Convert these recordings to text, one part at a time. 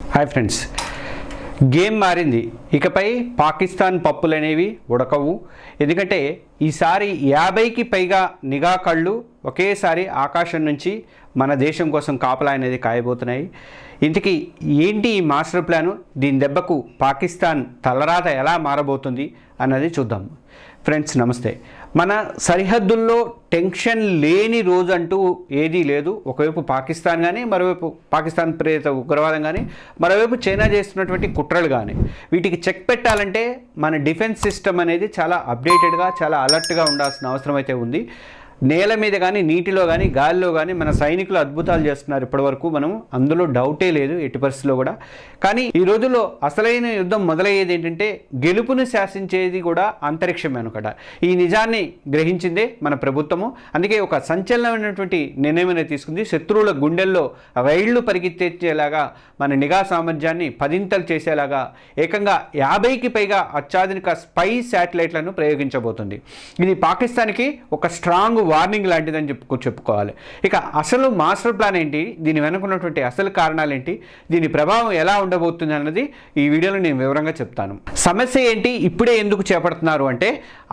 Hi friends, game మారింది. ఇకపై పాకిస్తాన్ పప్పులు అనేవి ఉడకవు. ఎందుకంటే ఈసారి 50కి పైగా నిఘా కళ్ళు ఒకేసారి ఆకాశం నుంచి మన దేశం కోసం కాపలా అనేది కాయబోతున్నాయి. ఇంతకీ ఏంటి ఈ మాస్టర్ ప్లాను? దీని దెబ్బకు పాకిస్తాన్ తలరాత ఎలా మారబోతుంది అన్నది చూద్దాం. ఫ్రెండ్స్ నమస్తే. మన సరిహద్దుల్లో టెన్షన్ లేని రోజు అంటూ ఏదీ లేదు. ఒకవైపు పాకిస్తాన్ కానీ, మరోవైపు పాకిస్తాన్ ప్రేరిత ఉగ్రవాదం కానీ, మరోవైపు చైనా చేస్తున్నటువంటి కుట్రలు కానీ, వీటికి చెక్ పెట్టాలంటే మన డిఫెన్స్ సిస్టమ్ అనేది చాలా అప్డేటెడ్గా, చాలా అలర్ట్గా ఉండాల్సిన అవసరం అయితే ఉంది. నేల మీద కానీ, నీటిలో కానీ, గాలిలో కానీ మన సైనికులు అద్భుతాలు చేస్తున్నారు ఇప్పటివరకు. మనం అందులో డౌటే లేదు ఎట్టి పరిస్థితిలో కూడా. కానీ ఈ రోజుల్లో అసలైన యుద్ధం మొదలయ్యేది ఏంటంటే గెలుపును శాసించేది కూడా అంతరిక్షమే అనమాట. ఈ నిజాన్ని గ్రహించిందే మన ప్రభుత్వము. అందుకే ఒక సంచలనమైనటువంటి నిర్ణయం అనేది తీసుకుంది. శత్రువుల గుండెల్లో రైళ్లు పరిగెత్తేలాగా మన నిఘా సామర్థ్యాన్ని పదింతలు చేసేలాగా ఏకంగా 50కి పైగా అత్యాధునిక స్పై శాటిలైట్లను ప్రయోగించబోతుంది. ఇది పాకిస్తాన్కి ఒక స్ట్రాంగ్ వార్నింగ్ లాంటిదని చెప్పుకోవాలి. ఇక అసలు మాస్టర్ ప్లాన్ ఏంటి, దీని వెనుకున్నటువంటి అసలు కారణాలు ఏంటి, దీని ప్రభావం ఎలా ఉండబోతుంది అన్నది ఈ వీడియోలో నేను వివరంగా చెప్తాను. సమస్య ఏంటి, ఇప్పుడే ఎందుకు చేపడుతున్నారు అంటే,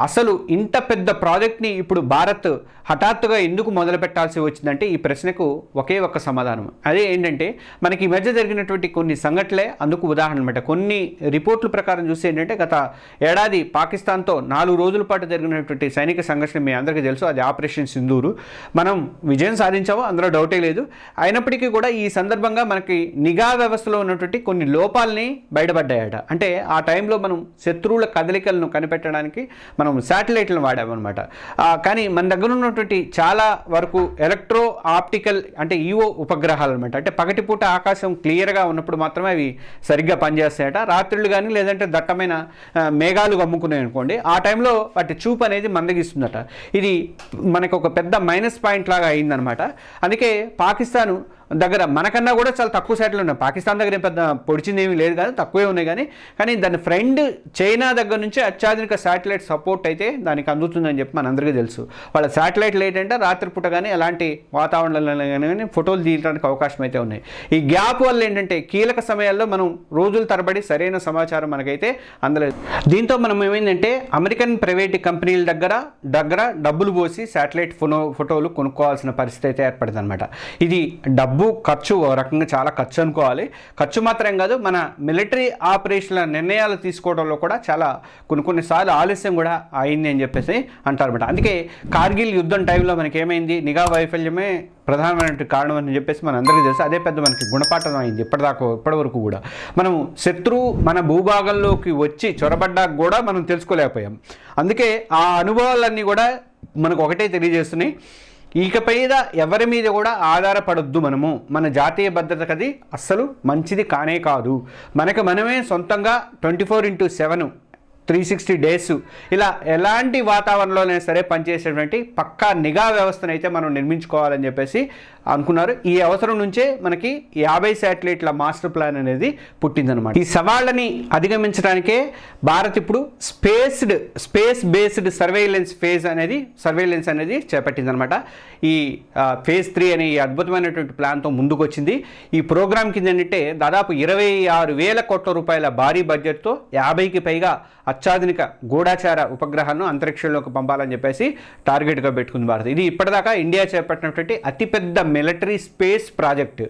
అసలు ఇంత పెద్ద ప్రాజెక్ట్ని ఇప్పుడు భారత్ హఠాత్తుగా ఎందుకు మొదలు పెట్టాల్సి వచ్చిందంటే ఈ ప్రశ్నకు ఒకే ఒక్క సమాధానం. అదే ఏంటంటే మనకి ఈ మధ్య జరిగినటువంటి కొన్ని సంఘటనలే అందుకు ఉదాహరణ అనమాట. కొన్ని రిపోర్ట్ల ప్రకారం చూస్తే ఏంటంటే గత ఏడాది పాకిస్తాన్తో 4 రోజుల పాటు జరిగినటువంటి సైనిక సంఘర్షణ మీ అందరికీ తెలుసు. అది ఆపరేషన్ సింధూరు. మనం విజయం సాధించామో అందులో డౌటే లేదు. అయినప్పటికీ కూడా ఈ సందర్భంగా మనకి నిఘా వ్యవస్థలో ఉన్నటువంటి కొన్ని లోపాలని బయటపడ్డాయట. అంటే ఆ టైంలో మనం శత్రువుల కదలికలను కనిపెట్టడానికి మనం శాటిలైట్లను వాడామన్నమాట. కానీ మన దగ్గర ఉన్నటువంటి చాలా వరకు ఎలక్ట్రో ఆప్టికల్ అంటే ఈఓ ఉపగ్రహాలు అనమాట. అంటే పగటిపూట ఆకాశం క్లియర్గా ఉన్నప్పుడు మాత్రమే అవి సరిగ్గా పనిచేస్తాయట. రాత్రులు కానీ లేదంటే దట్టమైన మేఘాలు కమ్ముకున్నాయి అనుకోండి, ఆ టైంలో వాటి చూపు అనేది మందగిస్తుందట. ఇది మనకు ఒక పెద్ద మైనస్ పాయింట్ లాగా అయిందనమాట. అందుకే పాకిస్తాన్ దగ్గర మనకన్నా కూడా చాలా తక్కువ శాటిలైట్లు ఉన్నాయి. పాకిస్తాన్ దగ్గర పెద్ద పొడిచింది ఏమీ లేదు కానీ తక్కువే ఉన్నాయి. కానీ దాని ఫ్రెండ్ చైనా దగ్గర నుంచి అత్యాధునిక శాటిలైట్ సపోర్ట్ అయితే దానికి అందుతుందని చెప్పి మనందరికీ తెలుసు. వాళ్ళ శాటిలైట్లు ఏంటంటే రాత్రిపూట కానీ ఎలాంటి వాతావరణంలో కానీ ఫోటోలు తీయడానికి అవకాశం అయితే ఉన్నాయి. ఈ గ్యాప్ వల్ల ఏంటంటే కీలక సమయాల్లో మనం రోజుల తరబడి సరైన సమాచారం మనకైతే అందలేదు. దీంతో మనం ఏమైందంటే అమెరికన్ ప్రైవేట్ కంపెనీల దగ్గర డబ్బులు పోసి శాటిలైట్ ఫోటోలు కొనుక్కోవాల్సిన పరిస్థితి అయితే ఏర్పడింది అనమాట. ఇది డబ్బు ఖర్చు, ఒక రకంగా చాలా ఖర్చు అనుకోవాలి. ఖర్చు మాత్రం కాదు, మన మిలిటరీ ఆపరేషన్ల నిర్ణయాలు తీసుకోవడంలో కూడా చాలా కొన్నిసార్లు ఆలస్యం కూడా అయింది అని చెప్పేసి అంటారు అనమాట. అందుకే కార్గిల్ యుద్ధం టైంలో మనకి ఏమైంది, నిఘా వైఫల్యమే ప్రధానమైన కారణం అని చెప్పేసి మన అందరికీ తెలుసు. అదే పెద్ద మనకి గుణపాఠం అయింది ఇప్పటివరకు కూడా. మనం శత్రువు మన భూభాగంలోకి వచ్చి చొరబడ్డాక కూడా మనం తెలుసుకోలేకపోయాం. అందుకే ఆ అనుభవాలన్నీ కూడా మనకు ఒకటే తెలియజేస్తున్నాయి, ఇకపై ఎవరి మీద కూడా ఆధారపడొద్దు. మన జాతీయ భద్రతకు అది అస్సలు మంచిది కానే కాదు. మనమే సొంతంగా 24/7 360 డేస్ ఇలా ఎలాంటి వాతావరణంలోనే సరే పనిచేసేటువంటి పక్కా నిఘా వ్యవస్థను అయితే మనం నిర్మించుకోవాలని చెప్పేసి అనుకున్నారు. ఈ అవసరం నుంచే మనకి 50 శాటిలైట్ల మాస్టర్ ప్లాన్ అనేది పుట్టిందనమాట. ఈ సవాళ్ళని అధిగమించడానికే భారత్ ఇప్పుడు స్పేస్ బేస్డ్ సర్వేలెన్స్ అనేది చేపట్టిందనమాట. ఈ ఫేజ్ 3 అనే ఈ అద్భుతమైనటువంటి ప్లాన్తో ముందుకు వచ్చింది. ఈ ప్రోగ్రామ్ కింద ఏంటంటే దాదాపు 26,000 కోట్ల రూపాయల భారీ బడ్జెట్తో 50కి పైగా అత్యాధునిక గూఢాచార ఉపగ్రహాలను అంతరిక్షంలోకి పంపాలని చెప్పేసి టార్గెట్గా పెట్టుకుంది భారత్. ఇది ఇప్పటిదాకా ఇండియా చేపట్టినటువంటి అతిపెద్ద మిలిటరీ స్పేస్ ప్రాజెక్ట్.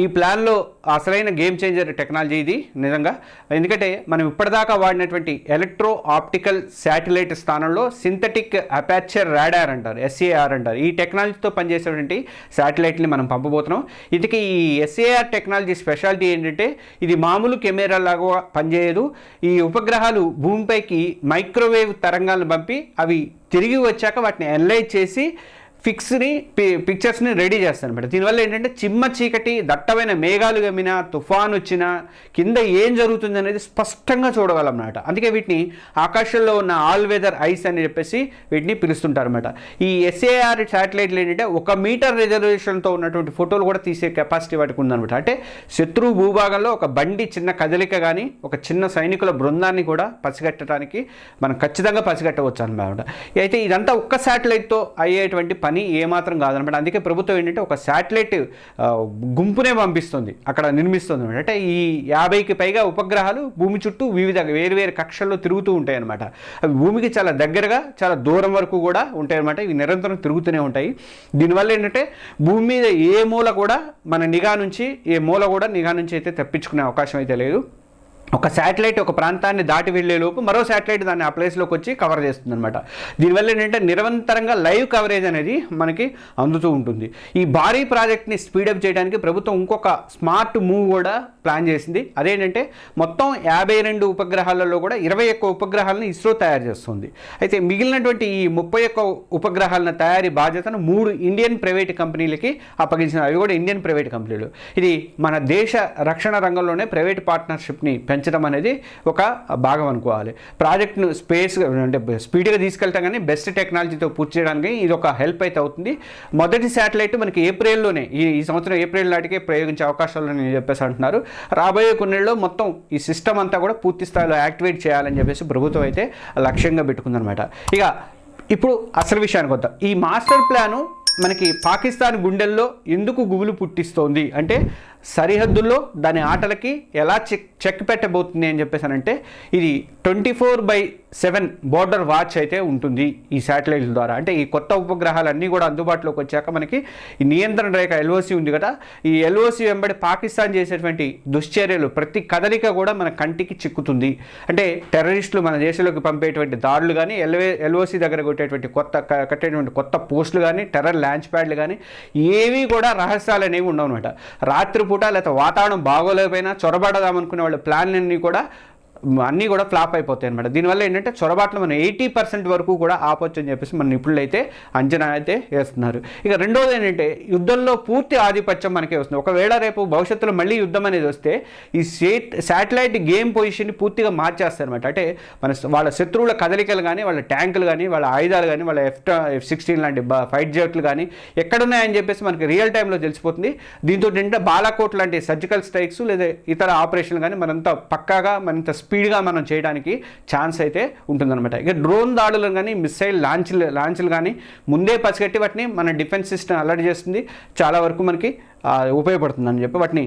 ఈ ప్లాన్లో అసలైన గేమ్ చేంజర్ టెక్నాలజీ ఇది నిజంగా. ఎందుకంటే మనం ఇప్పటిదాకా వాడినటువంటి ఎలక్ట్రో ఆప్టికల్ శాటిలైట్ స్థానంలో సింథటిక్ అపాచర్ రాడార్ అంటారు, SAR అంటారు. ఈ టెక్నాలజీతో పనిచేసేటువంటి శాటిలైట్ని మనం పంపబోతున్నాం. ఇందుకే ఈ SAR టెక్నాలజీ స్పెషాలిటీ ఏంటంటే ఇది మామూలు కెమెరాలాగా పనిచేయదు. ఈ ఉపగ్రహాలు భూమిపైకి మైక్రోవేవ్ తరంగాలను పంపి అవి తిరిగి వచ్చాక వాటిని అనలైజ్ చేసి పిక్చర్స్ని రెడీ చేస్తాను అనమాట. దీనివల్ల ఏంటంటే చిమ్మ చీకటి దట్టమైన మేఘాలు గమ్మినా, తుఫాన్ వచ్చినా కింద ఏం జరుగుతుంది అనేది స్పష్టంగా చూడగలం అన్నమాట. అందుకే వీటిని ఆకాశంలో ఉన్న ఆల్ వెదర్ ఐస్ అని చెప్పేసి వీటిని పిలుస్తుంటారు అనమాట. ఈ SAR శాటిలైట్లు ఏంటంటే 1 మీటర్ రిజర్వేషన్తో ఉన్నటువంటి ఫోటోలు కూడా తీసే కెపాసిటీ వాటికి ఉందనమాట. అంటే శత్రువు భూభాగంలో ఒక బండి చిన్న కదలిక కానీ, ఒక చిన్న సైనికుల బృందాన్ని కూడా పసిగట్టడానికి మనం ఖచ్చితంగా పసిగట్టవచ్చు అనమాట. అయితే ఇదంతా ఒక్క శాటిలైట్తో అయ్యేటువంటి పని పని ఏమాత్రం కాదనమాట. అందుకే ప్రభుత్వం ఏంటంటే ఒక శాటిలైట్ గుంపునే పంపిస్తుంది, అక్కడ నిర్మిస్తుంది అనమాట. అంటే ఈ 50కి పైగా ఉపగ్రహాలు భూమి చుట్టూ వివిధ వేరు కక్షల్లో తిరుగుతూ ఉంటాయి అనమాట. అవి భూమికి చాలా దగ్గరగా చాలా దూరం వరకు కూడా ఉంటాయి అనమాట. ఇవి నిరంతరం తిరుగుతూనే ఉంటాయి. దీనివల్ల ఏంటంటే భూమి మీద ఏ మూల కూడా మన నిఘా నుంచి అయితే తప్పించుకునే అవకాశం అయితే లేదు. ఒక శాటిలైట్ ఒక ప్రాంతాన్ని దాటి వెళ్లే లోపు మరో శాటిలైట్ దాన్ని ఆ ప్లేస్లోకి వచ్చి కవర్ చేస్తుంది అనమాట. దీనివల్ల ఏంటంటే నిరంతరంగా లైవ్ కవరేజ్ అనేది మనకి అందుతూ ఉంటుంది. ఈ భారీ ప్రాజెక్ట్ని స్పీడప్ చేయడానికి ప్రభుత్వం ఇంకొక స్మార్ట్ మూవ్ కూడా ప్లాన్ చేసింది. అదేంటంటే మొత్తం 52 ఉపగ్రహాలలో కూడా 21 ఉపగ్రహాలను ఇస్రో తయారు చేస్తుంది. అయితే మిగిలినటువంటి ఈ 31 ఉపగ్రహాల తయారీ బాధ్యతను 3 ఇండియన్ ప్రైవేట్ కంపెనీలకి అప్పగించినారు. అవి కూడా ఇండియన్ ప్రైవేట్ కంపెనీలు. ఇది మన దేశ రక్షణ రంగంలోనే ప్రైవేట్ పార్ట్నర్షిప్ని పెంచడం అనేది ఒక భాగం అనుకోవాలి. ప్రాజెక్ట్ను అంటే స్పీడ్గా తీసుకెళ్తాం కానీ బెస్ట్ టెక్నాలజీతో పూర్తి చేయడానికి ఇది ఒక హెల్ప్ అయితే అవుతుంది. మొదటి శాటిలైట్ మనకి ఏప్రిల్లోనే ఈ సంవత్సరం ఏప్రిల్ నాటికే ప్రయోగించే అవకాశాలు నేను చెప్పేసి అంటున్నారు. రాబోయే కొన్నేళ్ళలో మొత్తం ఈ సిస్టమ్ అంతా కూడా పూర్తి స్థాయిలో యాక్టివేట్ చేయాలని చెప్పేసి ప్రభుత్వం అయితే లక్ష్యంగా పెట్టుకుందనమాట. ఇక ఇప్పుడు అసలు విషయానికి వద్దాం. ఈ మాస్టర్ ప్లాను మనకి పాకిస్తాన్ గుండెల్లో ఎందుకు గుబులు పుట్టిస్తోంది అంటే సరిహద్దుల్లో దాని ఆటలకి ఎలా చెక్ పెట్టబోతుంది అని చెప్పేసానంటే ఇది 24/7 బోర్డర్ వాచ్ అయితే ఉంటుంది ఈ శాటిలైట్ల ద్వారా. అంటే ఈ కొత్త ఉపగ్రహాలన్నీ కూడా అందుబాటులోకి వచ్చాక మనకి ఈ నియంత్రణ రేఖ LOC ఉంది కదా, ఈ LOC వెంబడి పాకిస్తాన్ చేసేటువంటి దుశ్చర్యలు ప్రతి కదలిక కూడా మన కంటికి చిక్కుతుంది. అంటే టెర్రరిస్టులు మన దేశంలోకి పంపేటువంటి దాడులు కానీ LOC దగ్గర కట్టేటువంటి కొత్త పోస్టులు కానీ టెర్రర్ లాంచ్ ప్యాడ్లు కానీ ఏవి కూడా రహస్యాలు అనేవి ఉండవు అనమాట. రాత్రిపూట లేకపోతే వాతావరణం బాగోలేకపోయినా చొరబడదామనుకునే వాళ్ళ ప్లాన్లన్నీ కూడా ఫ్లాప్ అయిపోతాయి అనమాట. దీనివల్ల ఏంటంటే చొరబాట్లు మనం 80% వరకు కూడా ఆపొచ్చు అని చెప్పేసి మన నిపుణులు అయితే అంచనా అయితే వేస్తున్నారు. ఇక రెండోది ఏంటంటే యుద్ధంలో పూర్తి ఆధిపత్యం మనకే వస్తుంది. ఒకవేళ రేపు భవిష్యత్తులో మళ్ళీ యుద్ధం అనేది వస్తే ఈ శాటిలైట్ గేమ్ పొజిషన్ని పూర్తిగా మార్చేస్తారు అనమాట. అంటే వాళ్ళ శత్రువుల కదలికలు కానీ వాళ్ళ ట్యాంకులు కానీ వాళ్ళ ఆయుధాలు కానీ వాళ్ళ F-16 లాంటి ఫైట్ జెట్లు కానీ ఎక్కడున్నాయని చెప్పేసి మనకి రియల్ టైంలో తెలిసిపోతుంది. దీంతో ఏంటంటే బాలాకోట్ లాంటి సర్జికల్ స్ట్రైక్స్ లేదా ఇతర ఆపరేషన్లు కానీ మనంత పక్కాగా మరింత స్పీడ్గా మనం చేయడానికి ఛాన్స్ అయితే ఉంటుందన్నమాట. ఇక డ్రోన్ దాడులు కానీ మిసైల్ లాంచ్లు కానీ ముందే పసిగట్టి వాటిని మన డిఫెన్స్ సిస్టమ్ అలర్ట్ చేస్తుంది. చాలా వరకు మనకి ఉపయోగపడుతుందని చెప్పి వాటిని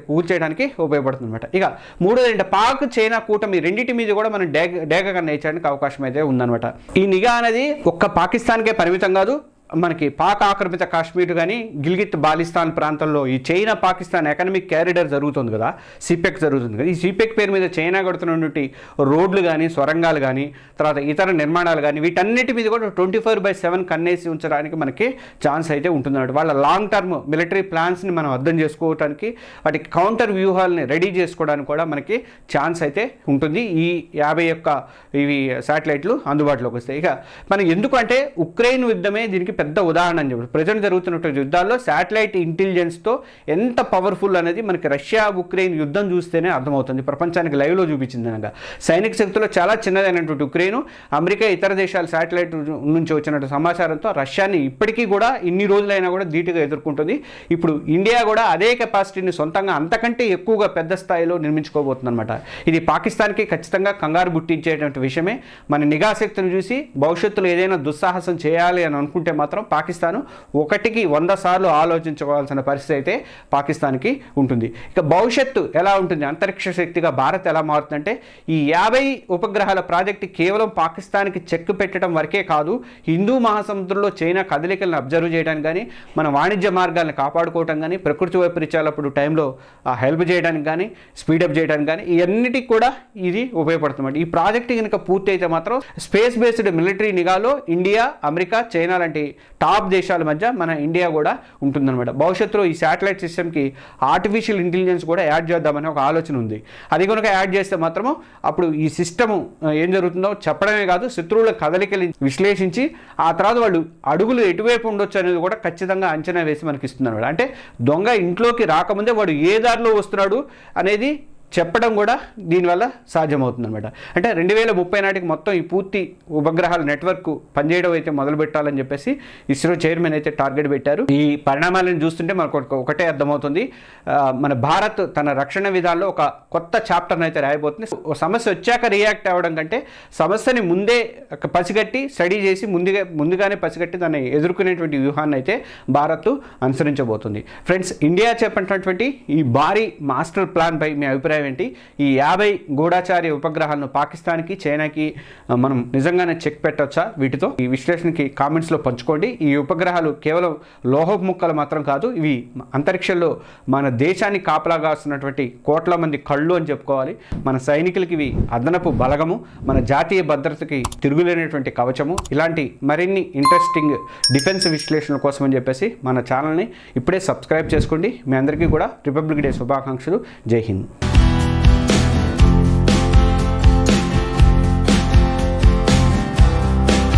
కూల్చేయడానికి ఉపయోగపడుతుంది అనమాట. ఇక మూడోది ఏంటంటే పాక్ చైనా కూటమి రెండింటి మీద కూడా మనం డేగ కన్నా ఇచ్చడానికి అవకాశం అయితే ఉందన్నమాట. ఈ నిఘా అనేది ఒక్క పాకిస్తాన్కే పరిమితం కాదు. మనకి పాక్ ఆక్రమిత కాశ్మీర్ కానీ గిల్గిత్ బాలిస్తాన్ ప్రాంతంలో ఈ చైనా పాకిస్తాన్ ఎకనామిక్ క్యారిడర్ జరుగుతుంది కదా, సిపెక్ జరుగుతుంది కదా. ఈ సిపెక్ పేరు మీద చైనా కడుతున్నటువంటి రోడ్లు కానీ సొరంగాలు కానీ తర్వాత ఇతర నిర్మాణాలు కానీ వీటన్నిటి మీద కూడా 24/7 కన్నేసి ఉంచడానికి మనకి ఛాన్స్ అయితే ఉంటుందన్నమాట. వాళ్ళ లాంగ్ టర్మ్ మిలిటరీ ప్లాన్స్ని మనం అర్థం చేసుకోవడానికి వాటికి కౌంటర్ వ్యూహాలని రెడీ చేసుకోవడానికి కూడా మనకి ఛాన్స్ అయితే ఉంటుంది. ఈ 51 ఇవి శాటిలైట్లు అందుబాటులోకి వస్తాయి. ఇక మనం ఎందుకంటే ఉక్రెయిన్ యుద్ధమే దీనికి పెద్ద ఉదాహరణ అని చెప్పి ప్రజెంట్ జరుగుతున్నటువంటి యుద్ధాల్లో శాటిలైట్ ఇంటెలిజెన్స్తో ఎంత పవర్ఫుల్ అనేది మనకి రష్యా ఉక్రెయిన్ యుద్ధం చూస్తేనే అర్థమవుతుంది. ప్రపంచానికి లైవ్లో చూపించింది అనగా సైనిక శక్తిలో చాలా చిన్నదైనటువంటి ఉక్రెయిన్ అమెరికా ఇతర దేశాల శాటిలైట్ నుంచి వచ్చినటువంటి సమాచారంతో రష్యాని ఇప్పటికీ కూడా ఇన్ని రోజులైనా కూడా ధీటుగా ఎదుర్కొంటుంది. ఇప్పుడు ఇండియా కూడా అదే కెపాసిటీని సొంతంగా అంతకంటే ఎక్కువగా పెద్ద స్థాయిలో నిర్మించుకోబోతుంది అనమాట. ఇది పాకిస్తాన్కి ఖచ్చితంగా కంగారు పుట్టించేటువంటి విషయమే. మన నిఘా శక్తిని చూసి భవిష్యత్తులో ఏదైనా దుస్సాహసం చేయాలి అని అనుకుంటే మాత్రం పాకిస్తాన్ 1కి 100 సార్లు ఆలోచించుకోవాల్సిన పరిస్థితి అయితే పాకిస్తాన్కి ఉంటుంది. ఇక భవిష్యత్తు ఎలా ఉంటుంది, అంతరిక్ష శక్తిగా భారత్ ఎలా మారుతుందంటే ఈ 50 ఉపగ్రహాల ప్రాజెక్టు కేవలం పాకిస్తాన్కి చెక్ పెట్టడం వరకే కాదు, హిందూ మహాసముద్రంలో చైనా కదలికలను అబ్జర్వ్ చేయడానికి కానీ మన వాణిజ్య మార్గాలను కాపాడుకోవడం కానీ ప్రకృతి వైపరీత్యాలప్పుడు టైంలో హెల్ప్ చేయడానికి కానీ స్పీడప్ చేయడానికి కానీ ఇవన్నిటికి కూడా ఇది ఉపయోగపడుతుంది. ఈ ప్రాజెక్టు కనుక పూర్తి అయితే మాత్రం స్పేస్ బేస్డ్ మిలిటరీ నిఘాలో ఇండియా అమెరికా చైనా లాంటి టాప్ దేశాల మధ్య మన ఇండియా కూడా ఉంటుందన్నమాట. భవిష్యత్తులో ఈ శాటిలైట్ సిస్టమ్కి ఆర్టిఫిషియల్ ఇంటెలిజెన్స్ కూడా యాడ్ చేద్దామని ఒక ఆలోచన ఉంది. అది కనుక యాడ్ చేస్తే మాత్రము అప్పుడు ఈ సిస్టము ఏం జరుగుతుందో చెప్పడమే కాదు శత్రువుల కదలికలు విశ్లేషించి ఆ తర్వాత వాళ్ళు అడుగులు ఎటువైపు ఉండొచ్చు అనేది కూడా ఖచ్చితంగా అంచనా వేసి మనకి ఇస్తుంది అనమాట. అంటే దొంగ ఇంట్లోకి రాకముందే వాడు ఏ దారిలో వస్తున్నాడు అనేది చెప్పడం కూడా దీనివల్ల సాధ్యమవుతుంది అనమాట. అంటే 2030 నాటికి మొత్తం ఈ పూర్తి ఉపగ్రహాల నెట్వర్క్ పనిచేయడం అయితే మొదలు పెట్టాలని చెప్పేసి ఇస్రో చైర్మన్ అయితే టార్గెట్ పెట్టారు. ఈ పరిణామాలను చూస్తుంటే మనకు ఒకటే అర్థమవుతుంది, మన భారత్ తన రక్షణ విధానంలో ఒక కొత్త చాప్టర్ని అయితే రాయబోతుంది. సమస్య వచ్చాక రియాక్ట్ అవ్వడం కంటే సమస్యని ముందే పసిగట్టి స్టడీ చేసి ముందుగానే పసిగట్టి దాన్ని ఎదుర్కొనేటువంటి వ్యూహాన్ని అయితే భారత్ అనుసరించబోతుంది. ఫ్రెండ్స్, ఇండియా చేపట్టినటువంటి ఈ భారీ మాస్టర్ ప్లాన్ పై మీ అభిప్రాయం ఏంటి? ఈ 50 గూఢచారి ఉపగ్రహాలను పాకిస్తాన్కి, చైనాకి మనం నిజంగానే చెక్ పెట్టవచ్చా? వీటితో ఈ విశ్లేషణకి కామెంట్స్లో పంచుకోండి. ఈ ఉపగ్రహాలు కేవలం లోహపు ముక్కలు మాత్రం కాదు, ఇవి అంతరిక్షంలో మన దేశాన్ని కాపలాగాస్తున్నటువంటి కోట్ల మంది కళ్ళు అని చెప్పుకోవాలి. మన సైనికులకి ఇవి అదనపు బలగము, మన జాతీయ భద్రతకి తిరుగులేనటువంటి కవచము. ఇలాంటి మరిన్ని ఇంట్రెస్టింగ్ డిఫెన్స్ విశ్లేషణల కోసం అని చెప్పేసి మన ఛానల్ని ఇప్పుడే సబ్స్క్రైబ్ చేసుకోండి. మీ అందరికీ కూడా రిపబ్లిక్ డే శుభాకాంక్షలు. జై హింద్.